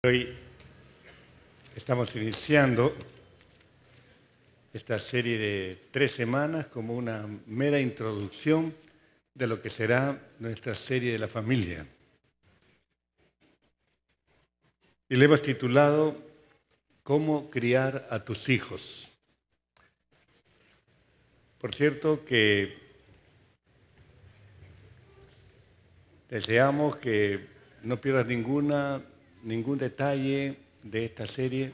Hoy estamos iniciando esta serie de 3 semanas como una mera introducción de lo que será nuestra serie de la familia. Y le hemos titulado ¿Cómo criar a tus hijos? Por cierto que deseamos que no pierdas ningún detalle de esta serie.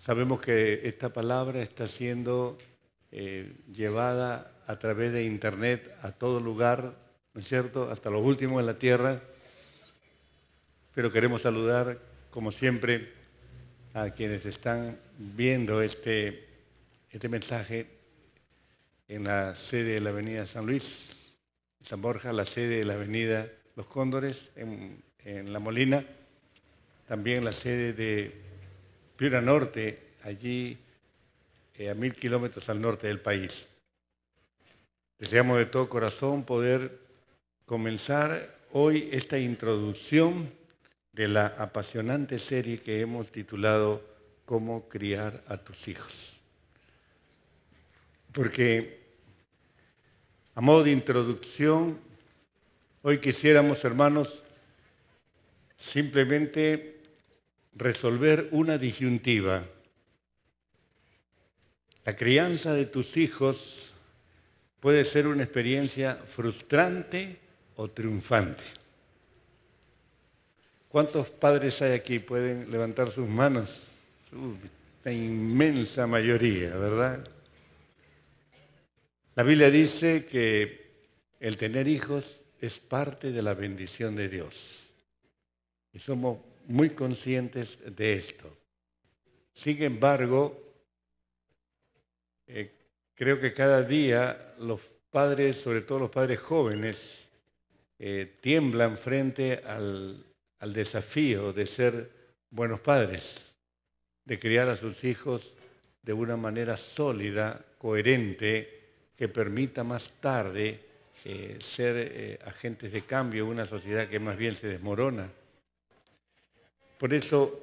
Sabemos que esta palabra está siendo llevada a través de internet a todo lugar, ¿no es cierto?, hasta los últimos en la tierra. Pero queremos saludar, como siempre, a quienes están viendo este mensaje en la sede de la Avenida San Luis, San Borja, la sede de la Avenida Los Cóndores, en La Molina, también la sede de Piura Norte, allí a 1000 kilómetros al norte del país. Deseamos de todo corazón poder comenzar hoy esta introducción de la apasionante serie que hemos titulado ¿Cómo criar a tus hijos? Porque a modo de introducción, hoy quisiéramos, hermanos, simplemente resolver una disyuntiva. La crianza de tus hijos puede ser una experiencia frustrante o triunfante. ¿Cuántos padres hay aquí? Pueden levantar sus manos. Una inmensa mayoría, ¿verdad? La Biblia dice que el tener hijos es parte de la bendición de Dios. Y somos muy conscientes de esto. Sin embargo, creo que cada día los padres, sobre todo los padres jóvenes, tiemblan frente al desafío de ser buenos padres, de criar a sus hijos de una manera sólida, coherente, que permita más tarde ser agentes de cambio en una sociedad que más bien se desmorona. Por eso,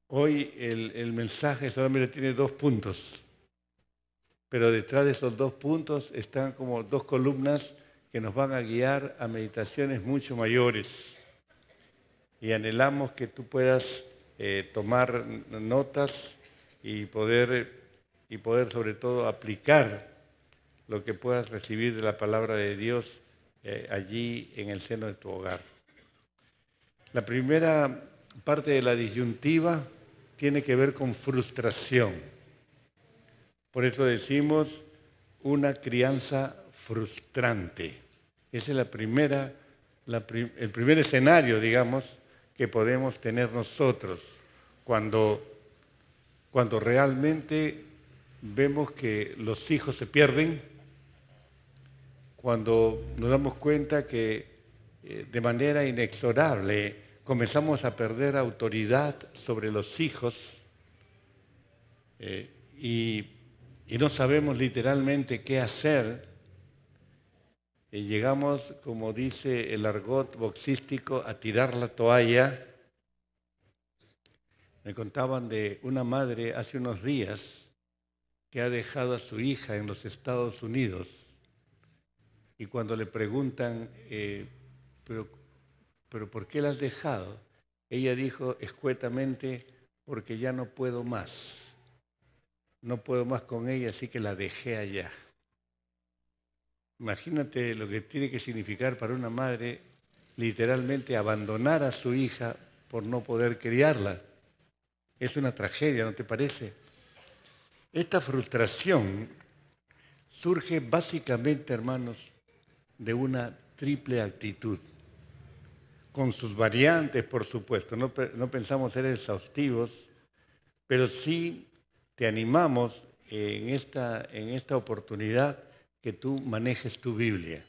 hoy el mensaje solamente tiene 2 puntos, pero detrás de esos 2 puntos están como 2 columnas que nos van a guiar a meditaciones mucho mayores. Y anhelamos que tú puedas tomar notas y poder sobre todo aplicar lo que puedas recibir de la palabra de Dios allí en el seno de tu hogar. La primera parte de la disyuntiva tiene que ver con frustración. Por eso decimos una crianza frustrante. Ese es el primer escenario, digamos, que podemos tener nosotros cuando realmente vemos que los hijos se pierden, cuando nos damos cuenta que de manera inexorable comenzamos a perder autoridad sobre los hijos y no sabemos literalmente qué hacer. Y llegamos, como dice el argot boxístico, a tirar la toalla. Me contaban de una madre hace unos días que ha dejado a su hija en los Estados Unidos. Y cuando le preguntan, ¿pero por qué la has dejado? Ella dijo escuetamente, porque ya no puedo más. No puedo más con ella, así que la dejé allá. Imagínate lo que tiene que significar para una madre literalmente abandonar a su hija por no poder criarla. Es una tragedia, ¿no te parece? Esta frustración surge básicamente, hermanos, de una triple actitud, con sus variantes, por supuesto. No pensamos ser exhaustivos, pero sí te animamos en esta oportunidad que tú manejes tu Biblia.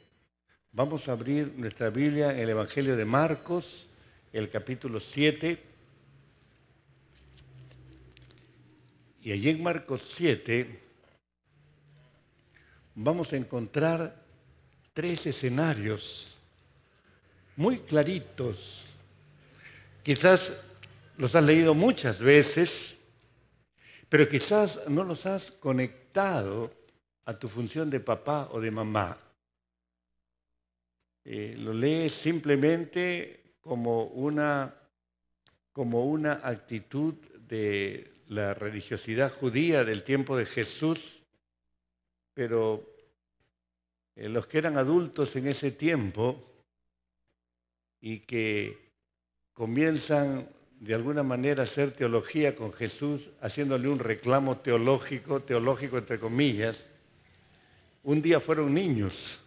Vamos a abrir nuestra Biblia en el Evangelio de Marcos, el capítulo 7. Y allí en Marcos 7 vamos a encontrar 3 escenarios muy claritos. Quizás los has leído muchas veces, pero quizás no los has conectado a tu función de papá o de mamá. Lo lees simplemente como una actitud de la religiosidad judía del tiempo de Jesús, pero los que eran adultos en ese tiempo y que comienzan de alguna manera a hacer teología con Jesús, haciéndole un reclamo teológico entre comillas, un día fueron niños.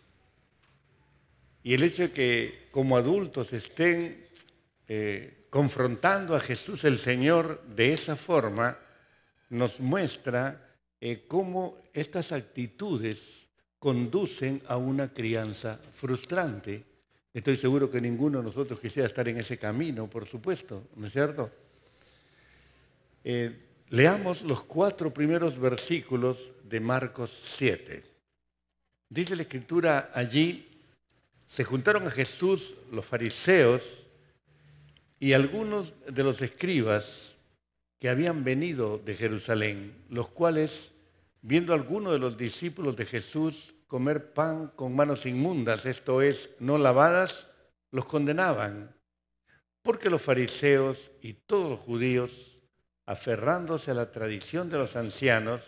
Y el hecho de que como adultos estén confrontando a Jesús el Señor de esa forma, nos muestra cómo estas actitudes conducen a una crianza frustrante. Estoy seguro que ninguno de nosotros quisiera estar en ese camino, por supuesto, ¿no es cierto? Leamos los 4 primeros versículos de Marcos 7. Dice la Escritura allí: se juntaron a Jesús los fariseos y algunos de los escribas que habían venido de Jerusalén, los cuales, viendo a algunos de los discípulos de Jesús comer pan con manos inmundas, esto es, no lavadas, los condenaban. Porque los fariseos y todos los judíos, aferrándose a la tradición de los ancianos,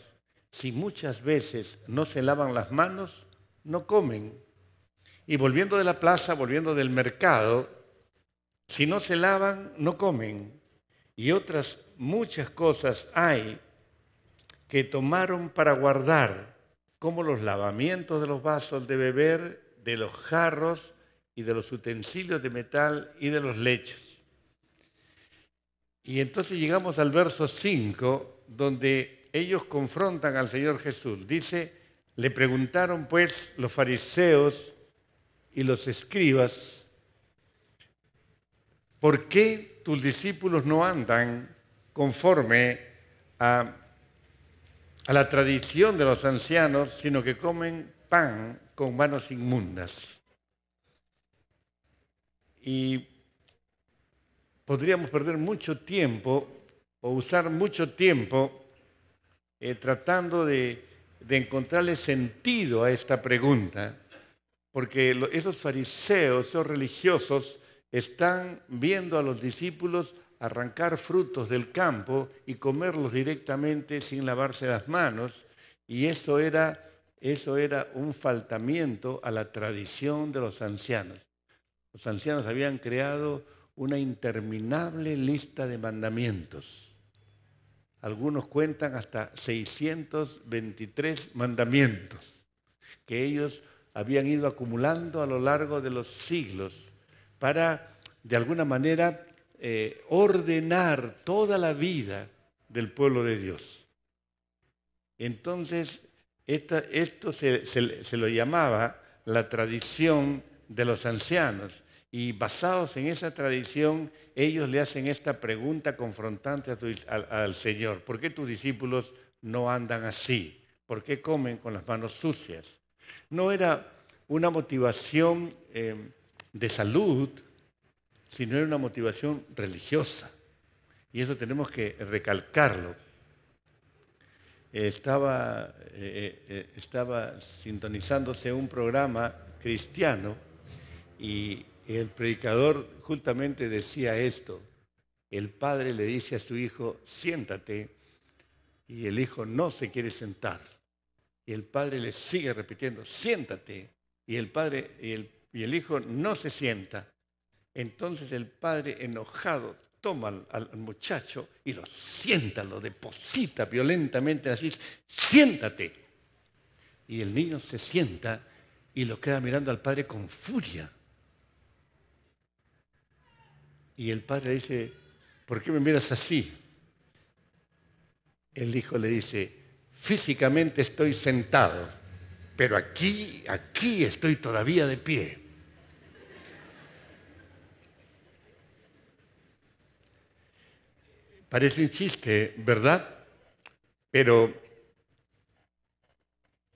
si muchas veces no se lavan las manos, no comen. Y volviendo de la plaza, volviendo del mercado, si no se lavan, no comen. Y otras muchas cosas hay que tomaron para guardar, como los lavamientos de los vasos de beber, de los jarros y de los utensilios de metal y de los lechos. Y entonces llegamos al verso 5, donde ellos confrontan al Señor Jesús. Dice: le preguntaron pues los fariseos y los escribas: ¿por qué tus discípulos no andan conforme a la tradición de los ancianos, sino que comen pan con manos inmundas? Y podríamos perder mucho tiempo o usar mucho tiempo tratando de encontrarle sentido a esta pregunta, porque esos fariseos, esos religiosos, están viendo a los discípulos arrancar frutos del campo y comerlos directamente sin lavarse las manos, y eso era un faltamiento a la tradición de los ancianos. Los ancianos habían creado una interminable lista de mandamientos. Algunos cuentan hasta 623 mandamientos que ellos habían ido acumulando a lo largo de los siglos para, de alguna manera, ordenar toda la vida del pueblo de Dios. Entonces, esto se lo llamaba la tradición de los ancianos. Y basados en esa tradición, ellos le hacen esta pregunta confrontante al Señor: ¿por qué tus discípulos no andan así? ¿Por qué comen con las manos sucias? No era una motivación de salud, sino era una motivación religiosa. Y eso tenemos que recalcarlo. Estaba sintonizándose un programa cristiano y el predicador justamente decía esto: el padre le dice a su hijo, siéntate, y el hijo no se quiere sentar. Y el padre le sigue repitiendo, siéntate, y el hijo no se sienta. Entonces el padre, enojado, toma al muchacho y lo sienta, lo deposita violentamente, así, siéntate. Y el niño se sienta y lo queda mirando al padre con furia. Y el padre dice, ¿por qué me miras así? El hijo le dice, físicamente estoy sentado, pero aquí estoy todavía de pie. Parece un chiste, ¿verdad? Pero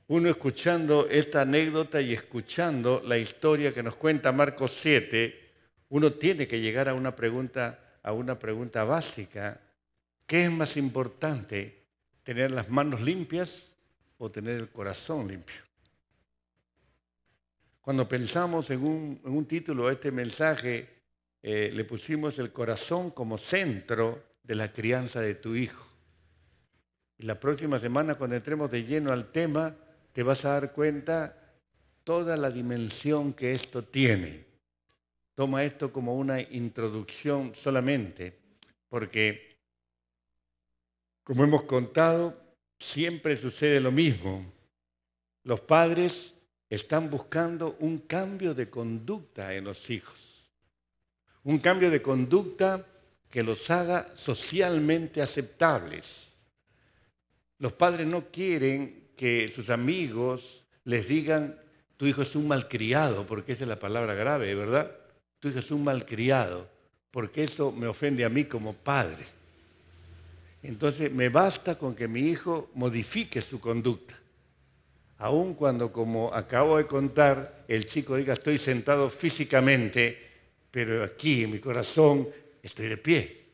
uno escuchando esta anécdota y escuchando la historia que nos cuenta Marcos 7, uno tiene que llegar a una pregunta a una pregunta básica. ¿Qué es más importante, tener las manos limpias o tener el corazón limpio? Cuando pensamos en un título a este mensaje, le pusimos el corazón como centro de la crianza de tu hijo. Y la próxima semana, cuando entremos de lleno al tema, te vas a dar cuenta toda la dimensión que esto tiene. Toma esto como una introducción solamente, porque, como hemos contado, siempre sucede lo mismo. Los padres están buscando un cambio de conducta en los hijos. Un cambio de conducta que los haga socialmente aceptables. Los padres no quieren que sus amigos les digan: tu hijo es un malcriado, porque esa es la palabra grave, ¿verdad? Tu hijo es un malcriado, porque eso me ofende a mí como padre. Entonces me basta con que mi hijo modifique su conducta. Aun cuando, como acabo de contar, el chico diga: estoy sentado físicamente, pero aquí en mi corazón estoy de pie.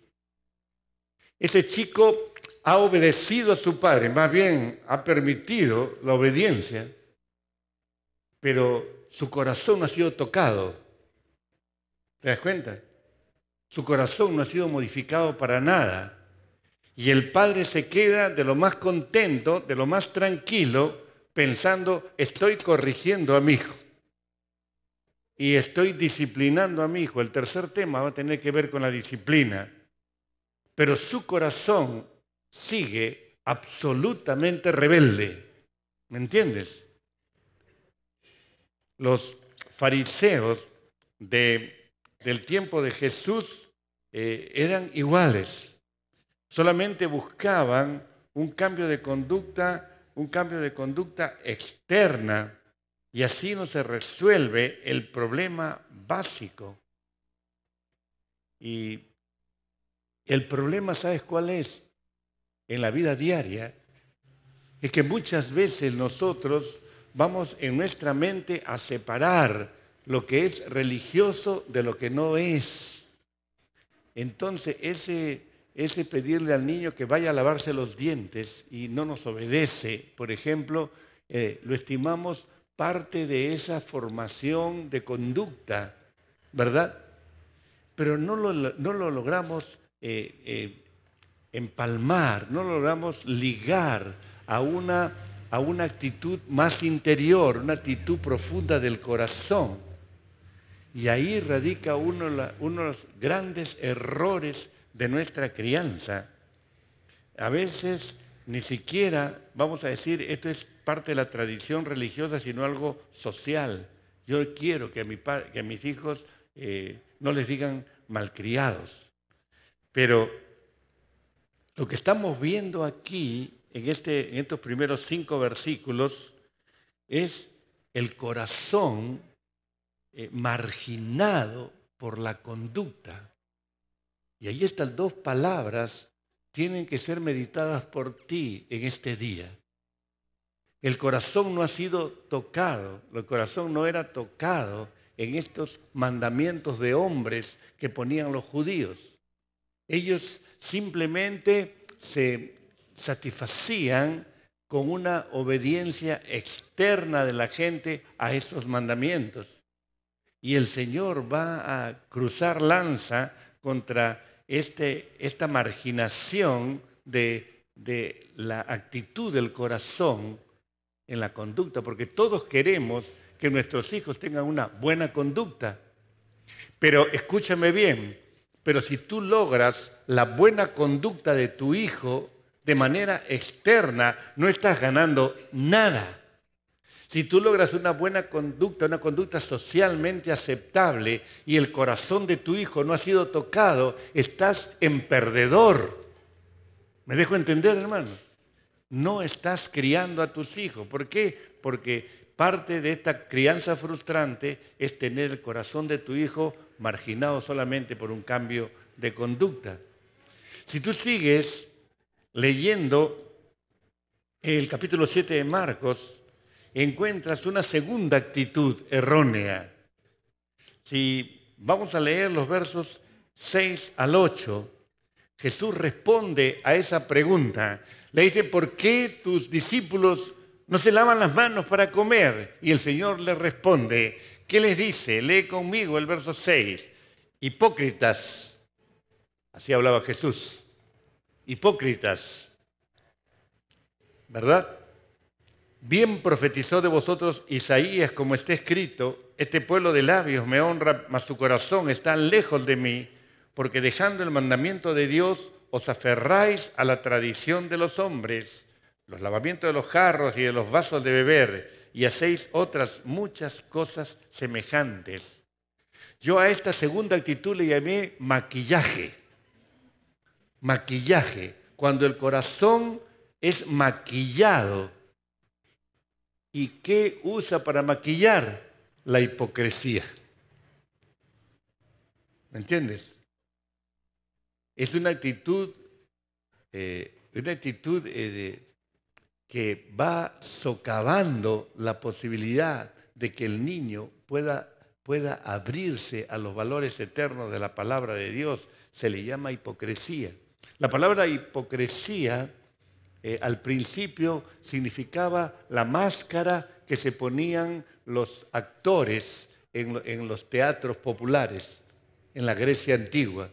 Ese chico ha obedecido a su padre, más bien ha permitido la obediencia, pero su corazón no ha sido tocado. ¿Te das cuenta? Su corazón no ha sido modificado para nada. Y el padre se queda de lo más contento, de lo más tranquilo, pensando: estoy corrigiendo a mi hijo y estoy disciplinando a mi hijo. El tercer tema va a tener que ver con la disciplina. Pero su corazón sigue absolutamente rebelde. ¿Me entiendes? Los fariseos del tiempo de Jesús eran iguales. Solamente buscaban un cambio de conducta externa, y así no se resuelve el problema básico. Y el problema, ¿sabes cuál es? En la vida diaria, es que muchas veces nosotros vamos en nuestra mente a separar lo que es religioso de lo que no es. Entonces, ese pedirle al niño que vaya a lavarse los dientes y no nos obedece, por ejemplo, lo estimamos parte de esa formación de conducta, ¿verdad? Pero no lo logramos empalmar, no lo logramos ligar a una actitud más interior, una actitud profunda del corazón. Y ahí radica uno de los grandes errores de nuestra crianza. A veces ni siquiera vamos a decir: esto es parte de la tradición religiosa, sino algo social. Yo quiero que a mis hijos no les digan malcriados. Pero lo que estamos viendo aquí, en estos primeros 5 versículos, es el corazón marginado por la conducta. Y ahí estas 2 palabras tienen que ser meditadas por ti en este día. El corazón no ha sido tocado, el corazón no era tocado en estos mandamientos de hombres que ponían los judíos. Ellos simplemente se satisfacían con una obediencia externa de la gente a esos mandamientos. Y el Señor va a cruzar lanza contra esta marginación de la actitud del corazón en la conducta, porque todos queremos que nuestros hijos tengan una buena conducta. Pero escúchame bien, pero si tú logras la buena conducta de tu hijo de manera externa, no estás ganando nada. Si tú logras una buena conducta, una conducta socialmente aceptable, y el corazón de tu hijo no ha sido tocado, estás en perdedor. ¿Me dejo entender, hermano? No estás criando a tus hijos. ¿Por qué? Porque parte de esta crianza frustrante es tener el corazón de tu hijo marginado solamente por un cambio de conducta. Si tú sigues leyendo el capítulo 7 de Marcos, encuentras una segunda actitud errónea. Si vamos a leer los versos 6 al 8, Jesús responde a esa pregunta. Le dice, ¿por qué tus discípulos no se lavan las manos para comer? Y el Señor le responde, ¿qué les dice? Lee conmigo el verso 6. Hipócritas, así hablaba Jesús, hipócritas, ¿verdad? Bien profetizó de vosotros Isaías, como está escrito, este pueblo de labios me honra, mas su corazón está lejos de mí, porque dejando el mandamiento de Dios, os aferráis a la tradición de los hombres, los lavamientos de los jarros y de los vasos de beber, y hacéis otras muchas cosas semejantes. Yo a esta segunda actitud le llamé maquillaje. Maquillaje, cuando el corazón es maquillado. ¿Y qué usa para maquillar? La hipocresía. ¿Me entiendes? Es una actitud, que va socavando la posibilidad de que el niño pueda abrirse a los valores eternos de la palabra de Dios. Se le llama hipocresía. La palabra hipocresía al principio significaba la máscara que se ponían los actores en los teatros populares en la Grecia antigua.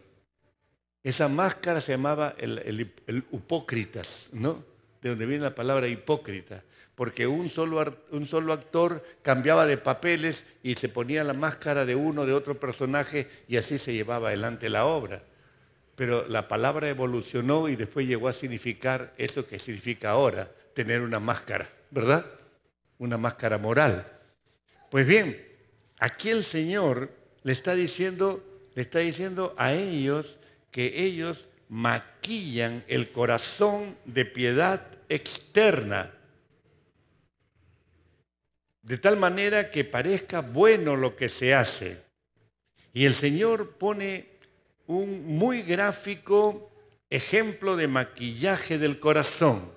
Esa máscara se llamaba el hipócritas, ¿no? De donde viene la palabra hipócrita, porque un solo actor cambiaba de papeles y se ponía la máscara de uno, de otro personaje, y así se llevaba adelante la obra. Pero la palabra evolucionó y después llegó a significar eso que significa ahora, tener una máscara, ¿verdad? Una máscara moral. Pues bien, aquí el Señor le está diciendo a ellos que ellos maquillan el corazón de piedad externa, de tal manera que parezca bueno lo que se hace. Y el Señor pone un muy gráfico ejemplo de maquillaje del corazón.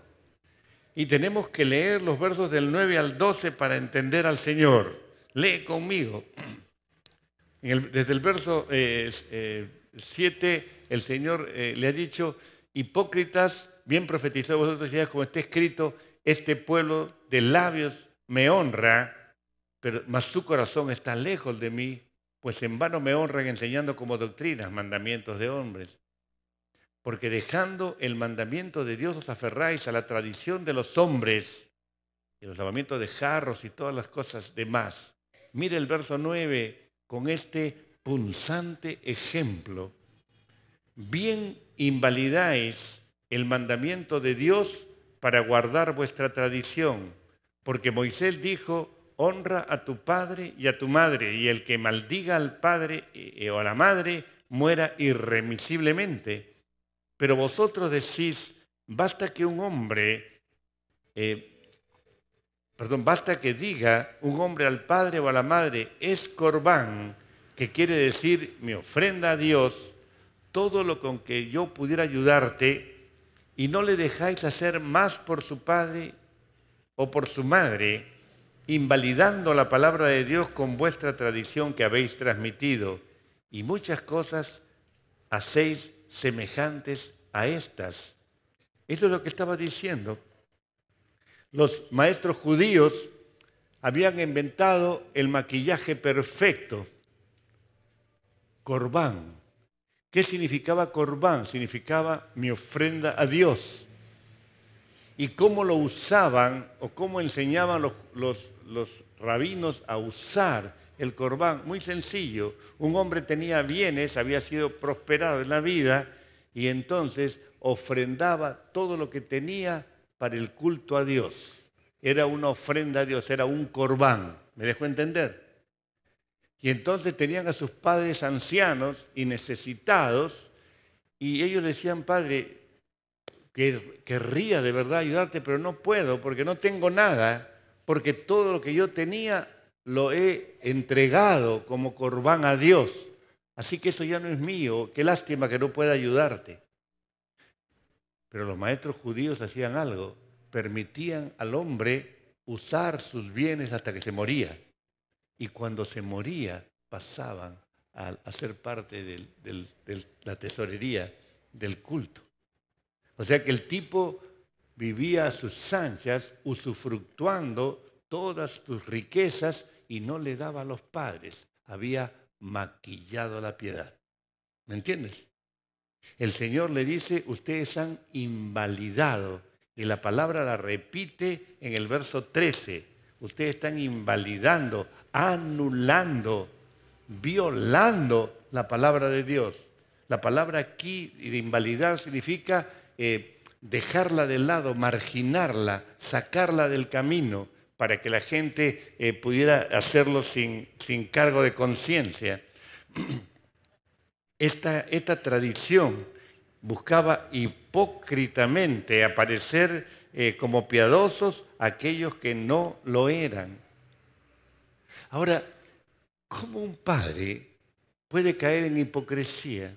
Y tenemos que leer los versos del 9 al 12 para entender al Señor. Lee conmigo. Desde el verso 7, el Señor le ha dicho, hipócritas, bien profetizó vosotros ya, como está escrito, este pueblo de labios me honra, mas su corazón está lejos de mí, pues en vano me honran enseñando como doctrinas mandamientos de hombres. Porque dejando el mandamiento de Dios os aferráis a la tradición de los hombres, y los lavamientos de jarros y todas las cosas demás. Mire el verso 9 con este punzante ejemplo. Bien invalidáis el mandamiento de Dios para guardar vuestra tradición, porque Moisés dijo, honra a tu padre y a tu madre, y el que maldiga al padre o a la madre muera irremisiblemente. Pero vosotros decís, basta que diga un hombre al padre o a la madre, es corbán, que quiere decir mi ofrenda a Dios, todo lo con que yo pudiera ayudarte, y no le dejáis hacer más por su padre o por su madre, invalidando la palabra de Dios con vuestra tradición que habéis transmitido, y muchas cosas hacéis semejantes a estas. Eso es lo que estaba diciendo. Los maestros judíos habían inventado el maquillaje perfecto, corbán. ¿Qué significaba corbán? Significaba mi ofrenda a Dios. ¿Y cómo lo usaban o cómo enseñaban los rabinos a usar el corbán? Muy sencillo. Un hombre tenía bienes, había sido prosperado en la vida y entonces ofrendaba todo lo que tenía para el culto a Dios. Era una ofrenda a Dios, era un corbán. ¿Me dejó entender? Y entonces tenían a sus padres ancianos y necesitados y ellos decían, padre, querría de verdad ayudarte, pero no puedo porque no tengo nada, porque todo lo que yo tenía lo he entregado como corbán a Dios. Así que eso ya no es mío, qué lástima que no pueda ayudarte. Pero los maestros judíos hacían algo, permitían al hombre usar sus bienes hasta que se moría. Y cuando se moría, pasaban a ser parte de la tesorería del culto. O sea que el tipo vivía a sus anchas, usufructuando todas sus riquezas y no le daba a los padres. Había maquillado la piedad. ¿Me entiendes? El Señor le dice, ustedes han invalidado, y la palabra la repite en el verso 13. Ustedes están invalidando, anulando, violando la palabra de Dios. La palabra aquí de invalidar significa dejarla de lado, marginarla, sacarla del camino para que la gente pudiera hacerlo sin cargo de conciencia. Esta tradición buscaba hipócritamente aparecer como piadosos aquellos que no lo eran. Ahora, ¿cómo un padre puede caer en hipocresía?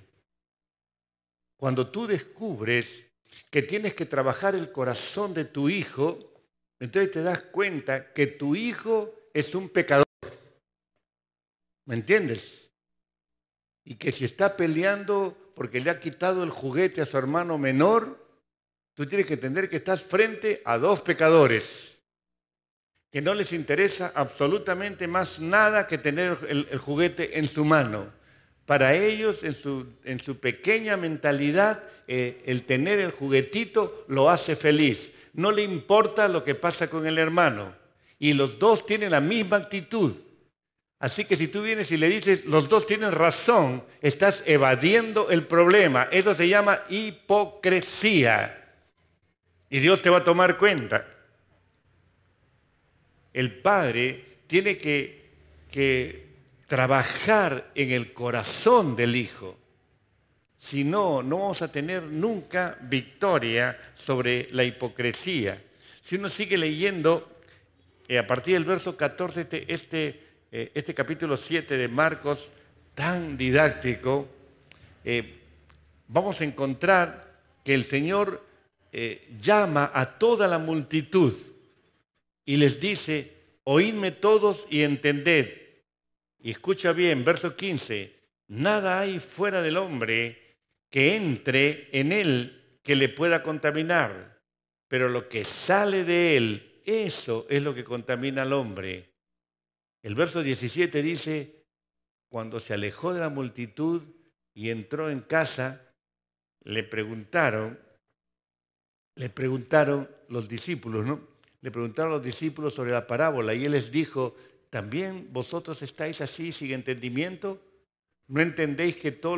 Cuando tú descubres que tienes que trabajar el corazón de tu hijo, entonces te das cuenta que tu hijo es un pecador. ¿Me entiendes? Y que si está peleando porque le ha quitado el juguete a su hermano menor, tú tienes que entender que estás frente a dos pecadores que no les interesa absolutamente más nada que tener el juguete en su mano. Para ellos, en su pequeña mentalidad, el tener el juguetito lo hace feliz. No le importa lo que pasa con el hermano. Y los dos tienen la misma actitud. Así que si tú vienes y le dices, los dos tienen razón, estás evadiendo el problema. Eso se llama hipocresía. Y Dios te va a tomar cuenta. El padre tiene que trabajar en el corazón del hijo. Si no, no vamos a tener nunca victoria sobre la hipocresía. Si uno sigue leyendo, a partir del verso 14, este capítulo 7 de Marcos, tan didáctico, vamos a encontrar que el Señor llama a toda la multitud y les dice, oídme todos y entended. Y escucha bien, verso 15, nada hay fuera del hombre que entre en él que le pueda contaminar, pero lo que sale de él, eso es lo que contamina al hombre. El verso 17 dice, cuando se alejó de la multitud y entró en casa, le preguntaron los discípulos, ¿no? Le preguntaron a los discípulos sobre la parábola y él les dijo, ¿también vosotros estáis así sin entendimiento? ¿No entendéis que todo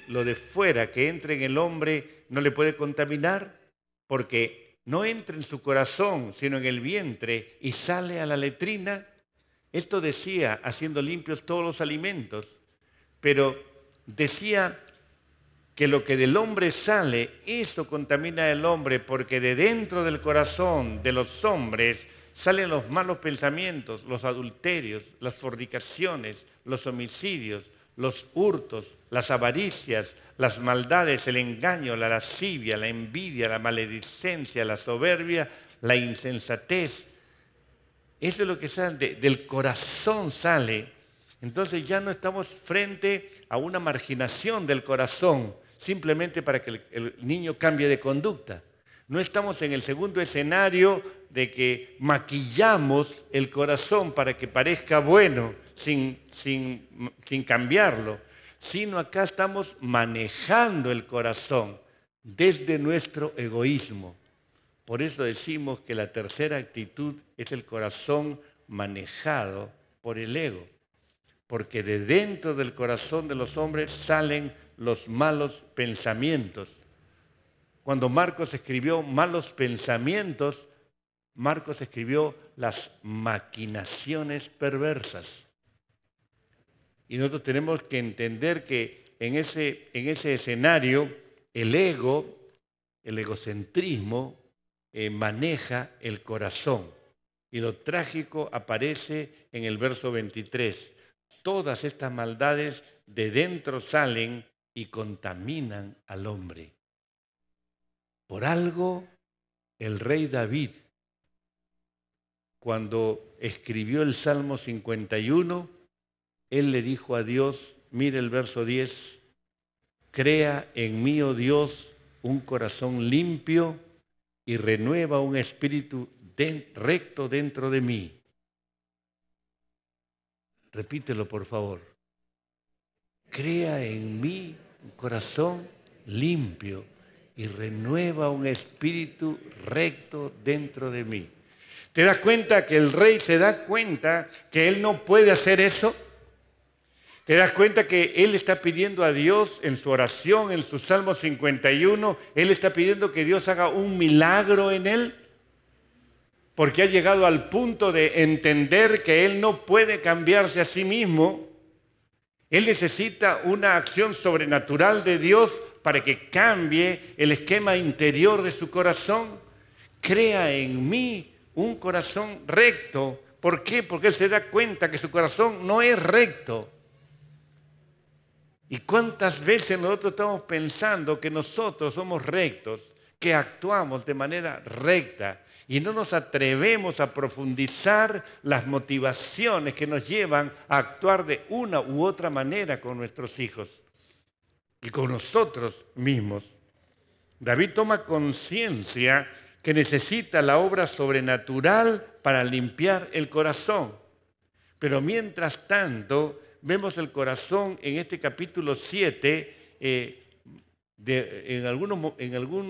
lo de fuera que entre en el hombre no le puede contaminar? Porque no entra en su corazón, sino en el vientre y sale a la letrina. Esto decía, haciendo limpios todos los alimentos, pero decía que lo que del hombre sale, eso contamina al hombre, porque de dentro del corazón de los hombres salen los malos pensamientos, los adulterios, las fornicaciones, los homicidios, los hurtos, las avaricias, las maldades, el engaño, la lascivia, la envidia, la maledicencia, la soberbia, la insensatez. Eso es lo que sale, del corazón sale. Entonces ya no estamos frente a una marginación del corazón, simplemente para que el niño cambie de conducta. No estamos en el segundo escenario de que maquillamos el corazón para que parezca bueno sin cambiarlo, sino acá estamos manejando el corazón desde nuestro egoísmo. Por eso decimos que la tercera actitud es el corazón manejado por el ego, porque de dentro del corazón de los hombres salen los malos pensamientos. Cuando Marcos escribió malos pensamientos, Marcos escribió las maquinaciones perversas. Y nosotros tenemos que entender que en ese escenario el ego, el egocentrismo, maneja el corazón. Y lo trágico aparece en el verso 23. Todas estas maldades de dentro salen y contaminan al hombre. Por algo, el rey David, cuando escribió el Salmo 51, él le dijo a Dios, mire el verso 10, crea en mí, oh Dios, un corazón limpio y renueva un espíritu recto dentro de mí. Repítelo, por favor. Crea en mí un corazón limpio y renueva un espíritu recto dentro de mí. ¿Te das cuenta que el rey se da cuenta que él no puede hacer eso? ¿Te das cuenta que él está pidiendo a Dios en su oración, en su Salmo 51, él está pidiendo que Dios haga un milagro en él? Porque ha llegado al punto de entender que él no puede cambiarse a sí mismo. Él necesita una acción sobrenatural de Dios para que cambie el esquema interior de su corazón. Crea en mí un corazón recto. ¿Por qué? Porque él se da cuenta que su corazón no es recto. ¿Y cuántas veces nosotros estamos pensando que nosotros somos rectos, que actuamos de manera recta y no nos atrevemos a profundizar las motivaciones que nos llevan a actuar de una u otra manera con nuestros hijos y con nosotros mismos? David toma conciencia que necesita la obra sobrenatural para limpiar el corazón. Pero mientras tanto, vemos el corazón en este capítulo 7, en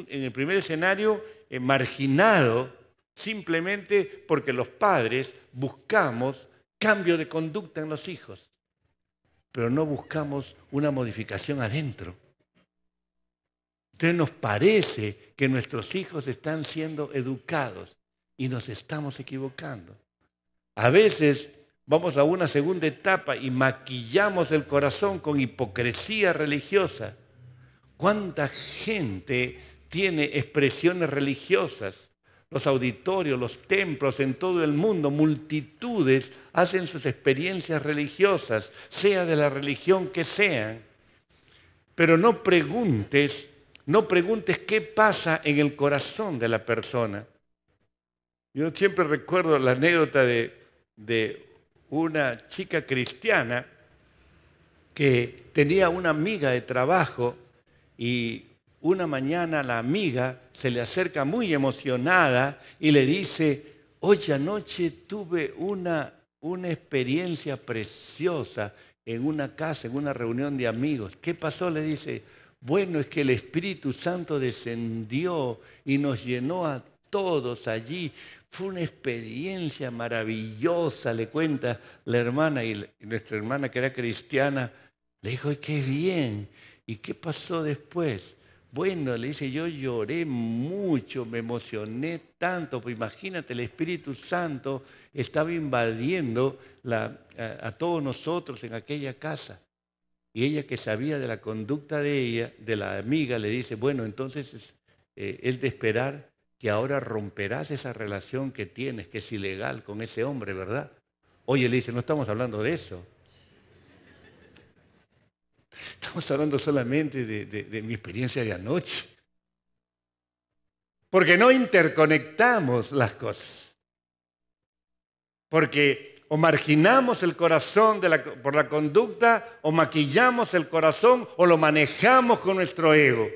el primer escenario, marginado, simplemente porque los padres buscamos cambio de conducta en los hijos, pero no buscamos una modificación adentro. Entonces nos parece que nuestros hijos están siendo educados y nos estamos equivocando. A veces vamos a una segunda etapa y maquillamos el corazón con hipocresía religiosa. ¿Cuánta gente tiene expresiones religiosas? Los auditorios, los templos en todo el mundo, multitudes hacen sus experiencias religiosas, sea de la religión que sean. Pero no preguntes qué pasa en el corazón de la persona. Yo siempre recuerdo la anécdota de una chica cristiana que tenía una amiga de trabajo y una mañana la amiga se le acerca muy emocionada y le dice: oye, anoche tuve una experiencia preciosa en una casa, en una reunión de amigos. ¿Qué pasó? Le dice: bueno, es que el Espíritu Santo descendió y nos llenó a todos allí. Fue una experiencia maravillosa, le cuenta la hermana, y nuestra hermana, que era cristiana, le dijo: ¡ay, qué bien! ¿Y qué pasó después? Bueno, le dice: yo lloré mucho, me emocioné tanto, pues imagínate, el Espíritu Santo estaba invadiendo a todos nosotros en aquella casa. Y ella, que sabía de la conducta de ella, de la amiga, le dice: bueno, entonces es de esperar que ahora romperás esa relación que tienes, que es ilegal, con ese hombre, ¿verdad? Oye, le dice: no estamos hablando de eso. Estamos hablando solamente de mi experiencia de anoche. Porque no interconectamos las cosas. Porque o marginamos el corazón por la conducta, o maquillamos el corazón, o lo manejamos con nuestro ego.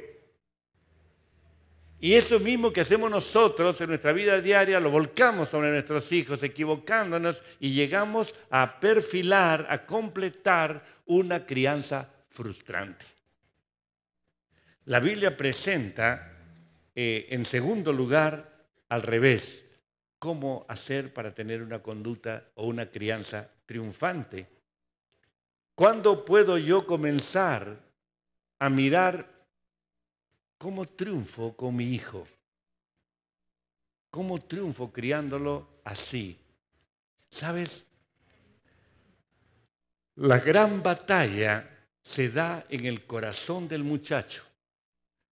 Y eso mismo que hacemos nosotros en nuestra vida diaria lo volcamos sobre nuestros hijos, equivocándonos, y llegamos a perfilar, a completar una crianza frustrante. La Biblia presenta, en segundo lugar, al revés, cómo hacer para tener una conducta o una crianza triunfante. ¿Cuándo puedo yo comenzar a mirar cómo triunfo con mi hijo? ¿Cómo triunfo criándolo así? ¿Sabes? La gran batalla se da en el corazón del muchacho,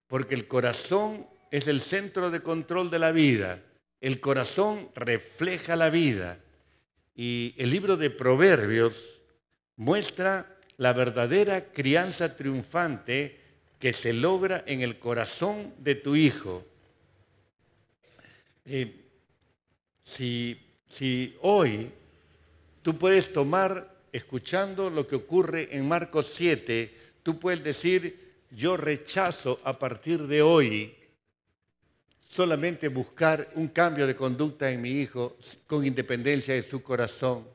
porque el corazón es el centro de control de la vida. El corazón refleja la vida. Y el libro de Proverbios muestra la verdadera crianza triunfante que se logra en el corazón de tu hijo. Si hoy tú puedes tomar escuchando lo que ocurre en Marcos 7, tú puedes decir, yo rechazo a partir de hoy solamente buscar un cambio de conducta en mi hijo con independencia de su corazón.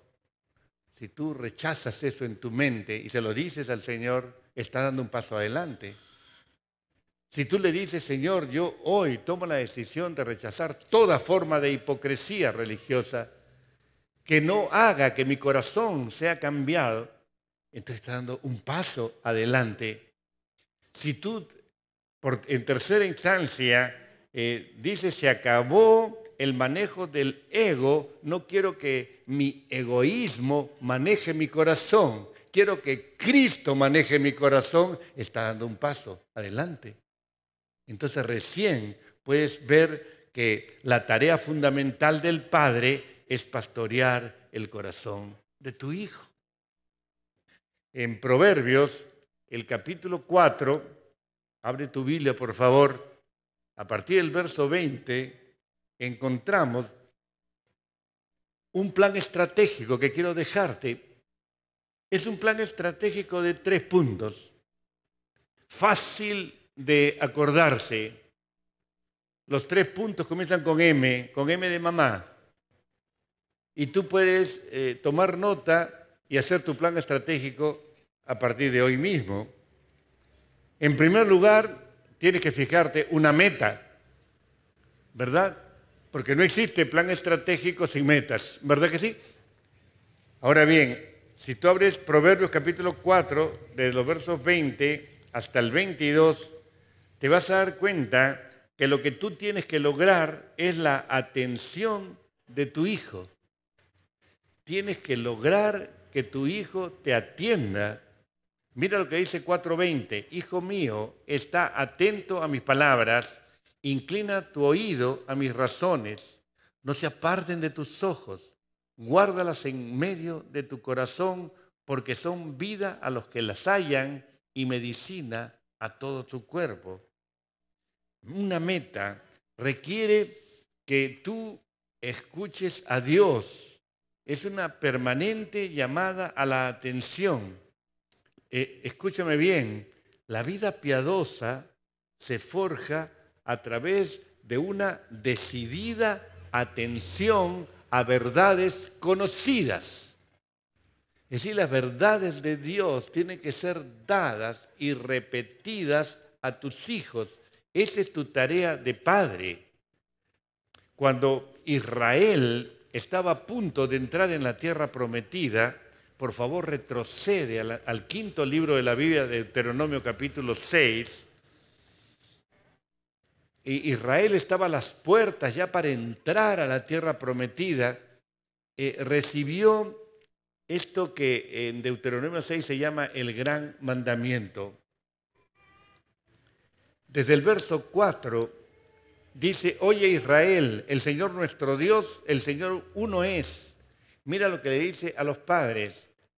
Si tú rechazas eso en tu mente y se lo dices al Señor, está dando un paso adelante. Si tú le dices, Señor, yo hoy tomo la decisión de rechazar toda forma de hipocresía religiosa que no haga que mi corazón sea cambiado, entonces está dando un paso adelante. Si tú, en tercera instancia, dices, se acabó el manejo del ego, no quiero que mi egoísmo maneje mi corazón, quiero que Cristo maneje mi corazón, está dando un paso adelante. Entonces recién puedes ver que la tarea fundamental del Padre es pastorear el corazón de tu hijo. En Proverbios, el capítulo 4, abre tu Biblia por favor, a partir del verso 20, encontramos un plan estratégico que quiero dejarte. Es un plan estratégico de 3 puntos. Fácil de acordarse. Los 3 puntos comienzan con M de mamá. Y tú puedes tomar nota y hacer tu plan estratégico a partir de hoy mismo. En primer lugar, tienes que fijarte una meta, ¿verdad? Porque no existe plan estratégico sin metas, ¿verdad que sí? Ahora bien, si tú abres Proverbios capítulo 4, de los versos 20 hasta el 22, te vas a dar cuenta que lo que tú tienes que lograr es la atención de tu hijo. Tienes que lograr que tu hijo te atienda. Mira lo que dice 4:20. Hijo mío, está atento a mis palabras, inclina tu oído a mis razones, no se aparten de tus ojos, guárdalas en medio de tu corazón, porque son vida a los que las hallan y medicina a todo tu cuerpo. Una meta requiere que tú escuches a Dios. Es una permanente llamada a la atención. Escúchame bien, la vida piadosa se forja a través de una decidida atención a verdades conocidas. Es decir, las verdades de Dios tienen que ser dadas y repetidas a tus hijos. Esa es tu tarea de padre. Cuando Israel estaba a punto de entrar en la tierra prometida, por favor retrocede al 5.º libro de la Biblia, de Deuteronomio capítulo 6. Israel estaba a las puertas ya para entrar a la tierra prometida. Recibió esto que en Deuteronomio 6 se llama el gran mandamiento. Desde el verso 4 dice, oye Israel, el Señor nuestro Dios, el Señor uno es. Mira lo que le dice a los padres,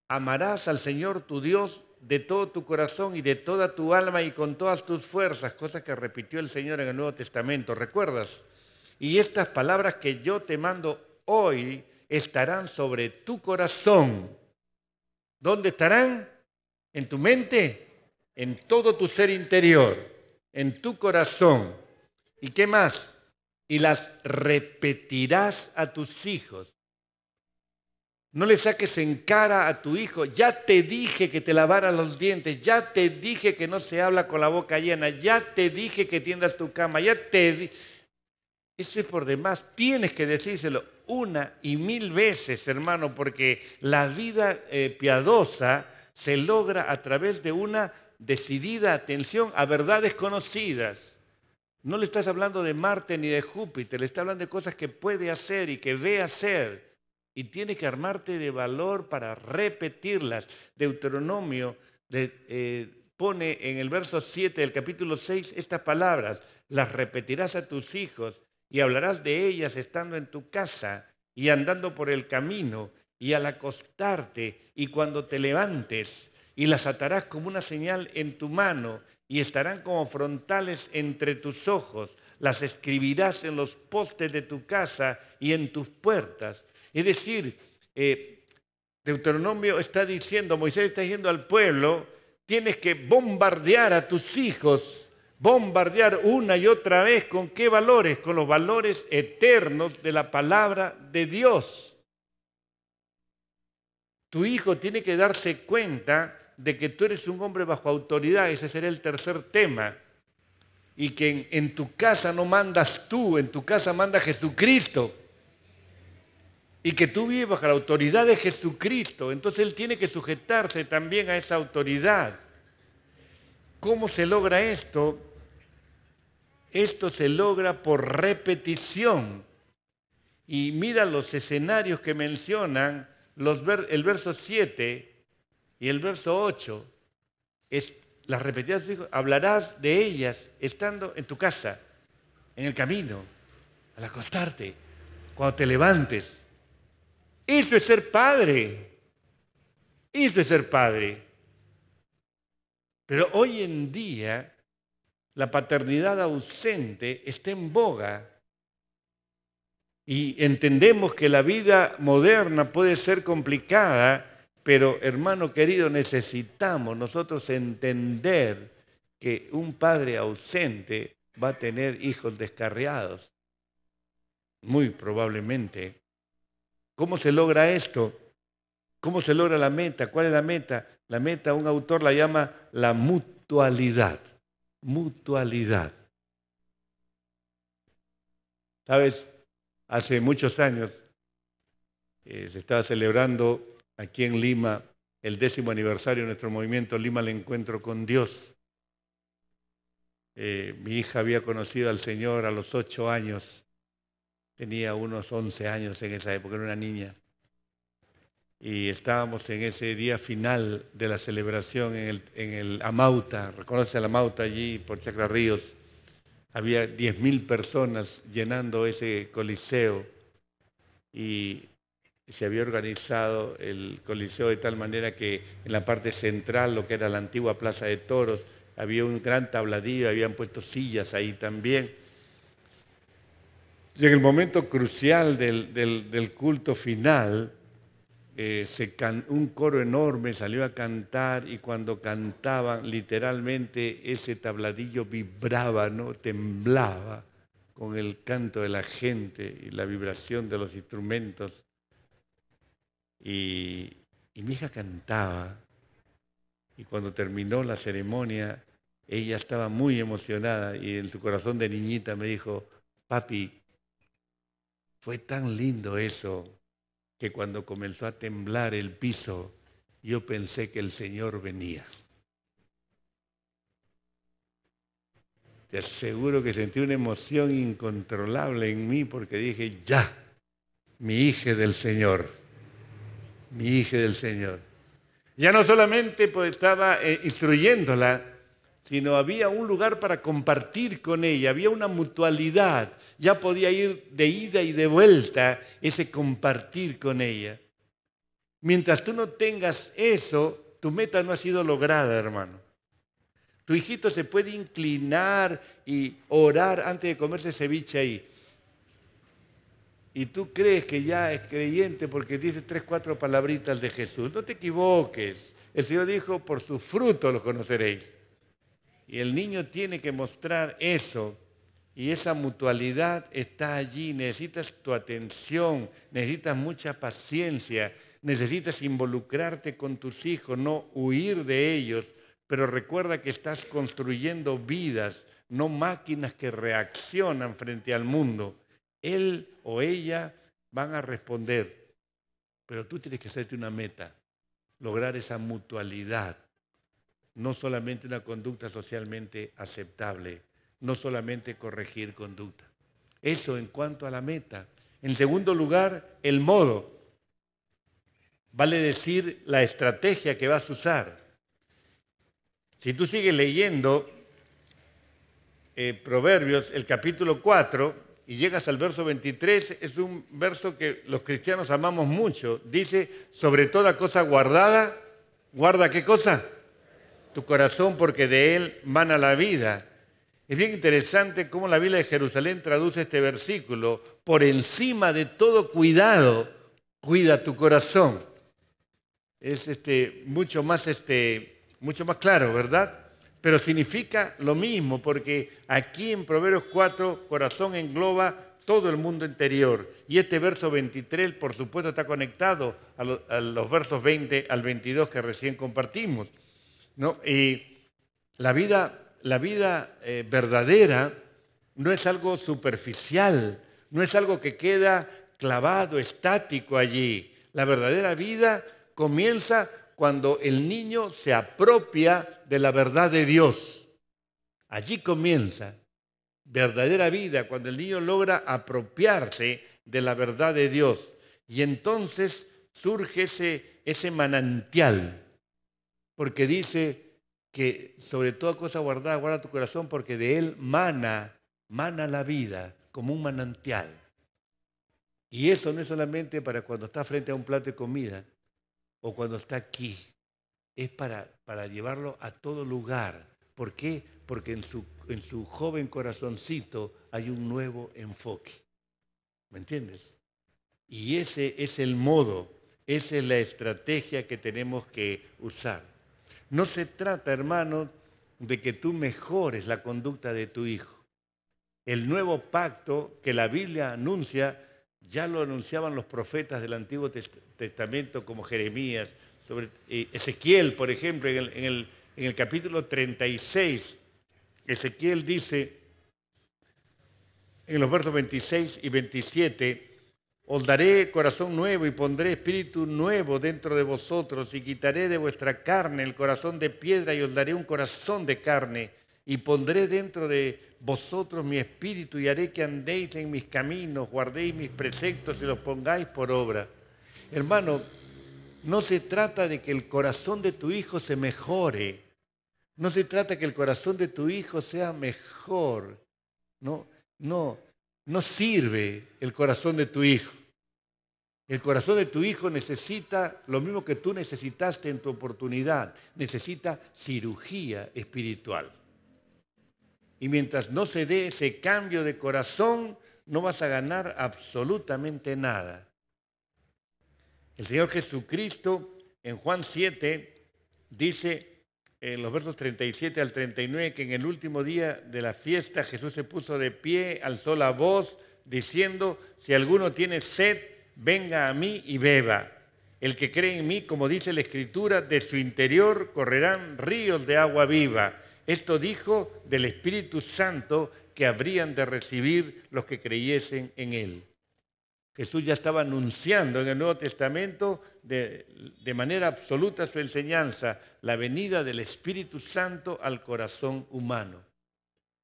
amarás al Señor tu Dios de todo tu corazón y de toda tu alma y con todas tus fuerzas, cosa que repitió el Señor en el Nuevo Testamento, ¿recuerdas? Y estas palabras que yo te mando hoy estarán sobre tu corazón. ¿Dónde estarán? ¿En tu mente? En todo tu ser interior, en tu corazón. ¿Y qué más? Y las repetirás a tus hijos. No le saques en cara a tu hijo, ya te dije que te lavaras los dientes, ya te dije que no se habla con la boca llena, ya te dije que tiendas tu cama, Ese por demás tienes que decírselo 1 y 1000 veces, hermano, porque la vida piadosa se logra a través de una decidida atención a verdades conocidas. No le estás hablando de Marte ni de Júpiter, le estás hablando de cosas que puede hacer y que ve hacer. Y tienes que armarte de valor para repetirlas. Deuteronomio pone en el verso 7 del capítulo 6 estas palabras. Las repetirás a tus hijos y hablarás de ellas estando en tu casa y andando por el camino y al acostarte y cuando te levantes. Y las atarás como una señal en tu mano y estarán como frontales entre tus ojos. Las escribirás en los postes de tu casa y en tus puertas. Es decir, Deuteronomio está diciendo, Moisés está diciendo al pueblo, tienes que bombardear a tus hijos, bombardear una y otra vez. ¿Con qué valores? Con los valores eternos de la palabra de Dios. Tu hijo tiene que darse cuenta de que tú eres un hombre bajo autoridad, ese será el tercer tema, y que en tu casa no mandas tú, en tu casa manda Jesucristo, y que tú vives bajo la autoridad de Jesucristo. Entonces él tiene que sujetarse también a esa autoridad. ¿Cómo se logra esto? Esto se logra por repetición. Y mira los escenarios que mencionan el verso 7 y el verso 8. Las repetidas hablarás de ellas estando en tu casa, en el camino, al acostarte, cuando te levantes. Eso es ser padre. Eso es ser padre. Pero hoy en día la paternidad ausente está en boga. Y entendemos que la vida moderna puede ser complicada, pero hermano querido, necesitamos nosotros entender que un padre ausente va a tener hijos descarriados. Muy probablemente. ¿Cómo se logra esto? ¿Cómo se logra la meta? ¿Cuál es la meta? La meta, un autor la llama la mutualidad. Mutualidad. ¿Sabes? Hace muchos años se estaba celebrando aquí en Lima el 10º aniversario de nuestro movimiento Lima al Encuentro con Dios. Mi hija había conocido al Señor a los 8 años. Tenía unos 11 años en esa época, era una niña. Y estábamos en ese día final de la celebración en el Amauta. ¿Reconoce el Amauta allí por Chacra Ríos? Había 10.000 personas llenando ese coliseo y se había organizado el coliseo de tal manera que en la parte central, lo que era la antigua Plaza de Toros, había un gran tabladillo, habían puesto sillas ahí también. Y en el momento crucial del culto final, un coro enorme salió a cantar y cuando cantaban literalmente ese tabladillo vibraba, ¿no? Temblaba con el canto de la gente y la vibración de los instrumentos. Y mi hija cantaba y cuando terminó la ceremonia ella estaba muy emocionada y en su corazón de niñita me dijo, papi, fue tan lindo eso que cuando comenzó a temblar el piso, yo pensé que el Señor venía. Te aseguro que sentí una emoción incontrolable en mí porque dije, ya, mi hija del Señor, mi hija del Señor. Ya no solamente pues, estaba instruyéndola, sino había un lugar para compartir con ella, había una mutualidad, ya podía ir de ida y de vuelta ese compartir con ella. Mientras tú no tengas eso, tu meta no ha sido lograda, hermano. Tu hijito se puede inclinar y orar antes de comerse ceviche ahí. Y tú crees que ya es creyente porque dice 3, 4 palabritas de Jesús. No te equivoques. El Señor dijo, por sus frutos los conoceréis. Y el niño tiene que mostrar eso. Y esa mutualidad está allí. Necesitas tu atención, necesitas mucha paciencia, necesitas involucrarte con tus hijos, no huir de ellos. Pero recuerda que estás construyendo vidas, no máquinas que reaccionan frente al mundo. Él o ella van a responder. Pero tú tienes que hacerte una meta, lograr esa mutualidad. No solamente una conducta socialmente aceptable, no solamente corregir conducta. Eso en cuanto a la meta. En segundo lugar, el modo. Vale decir la estrategia que vas a usar. Si tú sigues leyendo Proverbios, el capítulo 4, y llegas al verso 23, es un verso que los cristianos amamos mucho. Dice, sobre toda cosa guardada, ¿guarda qué cosa? Tu corazón, porque de él mana la vida. Es bien interesante cómo la Biblia de Jerusalén traduce este versículo. Por encima de todo cuidado, cuida tu corazón. es mucho más claro, ¿verdad? Pero significa lo mismo, porque aquí en Proverbios 4, corazón engloba todo el mundo interior. Y este verso 23, por supuesto, está conectado a los versos 20 al 22 que recién compartimos, ¿no? Y la vida verdadera no es algo superficial, no es algo que queda clavado, estático allí. La verdadera vida comienza cuando el niño se apropia de la verdad de Dios. Allí comienza verdadera vida, cuando el niño logra apropiarse de la verdad de Dios. Y entonces surge ese manantial, porque dice que sobre toda cosa guardada, guarda tu corazón, porque de él mana la vida, como un manantial. Y eso no es solamente para cuando está frente a un plato de comida o cuando está aquí, es para llevarlo a todo lugar. ¿Por qué? Porque en su joven corazoncito hay un nuevo enfoque. ¿Me entiendes? Y ese es el modo, esa es la estrategia que tenemos que usar. No se trata, hermanos, de que tú mejores la conducta de tu hijo. El nuevo pacto que la Biblia anuncia, ya lo anunciaban los profetas del Antiguo Testamento como Jeremías, sobre Ezequiel, por ejemplo, en el capítulo 36, Ezequiel dice en los versos 26 y 27, os daré corazón nuevo y pondré espíritu nuevo dentro de vosotros y quitaré de vuestra carne el corazón de piedra y os daré un corazón de carne y pondré dentro de vosotros mi espíritu y haré que andéis en mis caminos, guardéis mis preceptos y los pongáis por obra. Hermano, no se trata de que el corazón de tu hijo se mejore. No se trata de que el corazón de tu hijo sea mejor. No sirve el corazón de tu hijo. El corazón de tu hijo necesita lo mismo que tú necesitaste en tu oportunidad. Necesita cirugía espiritual. Y mientras no se dé ese cambio de corazón, no vas a ganar absolutamente nada. El Señor Jesucristo en Juan 7 dice en los versos 37 al 39 que en el último día de la fiesta Jesús se puso de pie, alzó la voz diciendo, si alguno tiene sed, venga a mí y beba. El que cree en mí, como dice la Escritura, de su interior correrán ríos de agua viva. Esto dijo del Espíritu Santo que habrían de recibir los que creyesen en él. Jesús ya estaba anunciando en el Nuevo Testamento de manera absoluta su enseñanza, la venida del Espíritu Santo al corazón humano.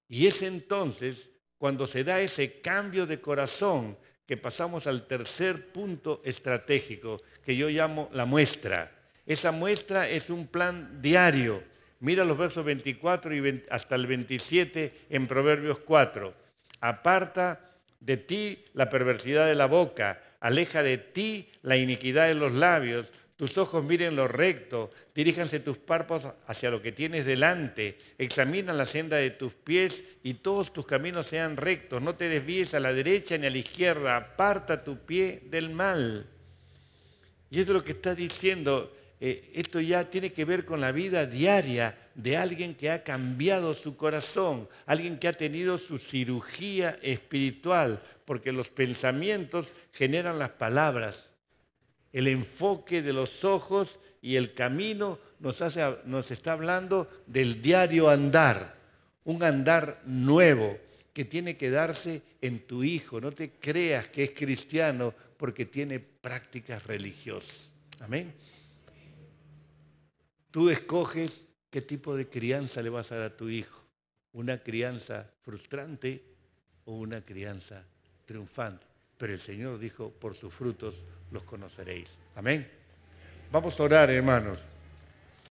Y es entonces cuando se da ese cambio de corazón que pasamos al tercer punto estratégico, que yo llamo la muestra. Esa muestra es un plan diario. Mira los versos 24 y hasta el 27 en Proverbios 4. Aparta de ti la perversidad de la boca, aleja de ti la iniquidad de los labios, tus ojos miren lo recto, diríjanse tus párpados hacia lo que tienes delante, examina la senda de tus pies y todos tus caminos sean rectos, no te desvíes a la derecha ni a la izquierda, aparta tu pie del mal. Y eso es lo que está diciendo. Esto ya tiene que ver con la vida diaria de alguien que ha cambiado su corazón, alguien que ha tenido su cirugía espiritual, porque los pensamientos generan las palabras. El enfoque de los ojos y el camino nos está hablando del diario andar, un andar nuevo que tiene que darse en tu hijo. No te creas que es cristiano porque tiene prácticas religiosas. Amén. Tú escoges qué tipo de crianza le vas a dar a tu hijo. Una crianza frustrante o una crianza triunfante. Pero el Señor dijo, por sus frutos los conoceréis. Amén. Vamos a orar, hermanos.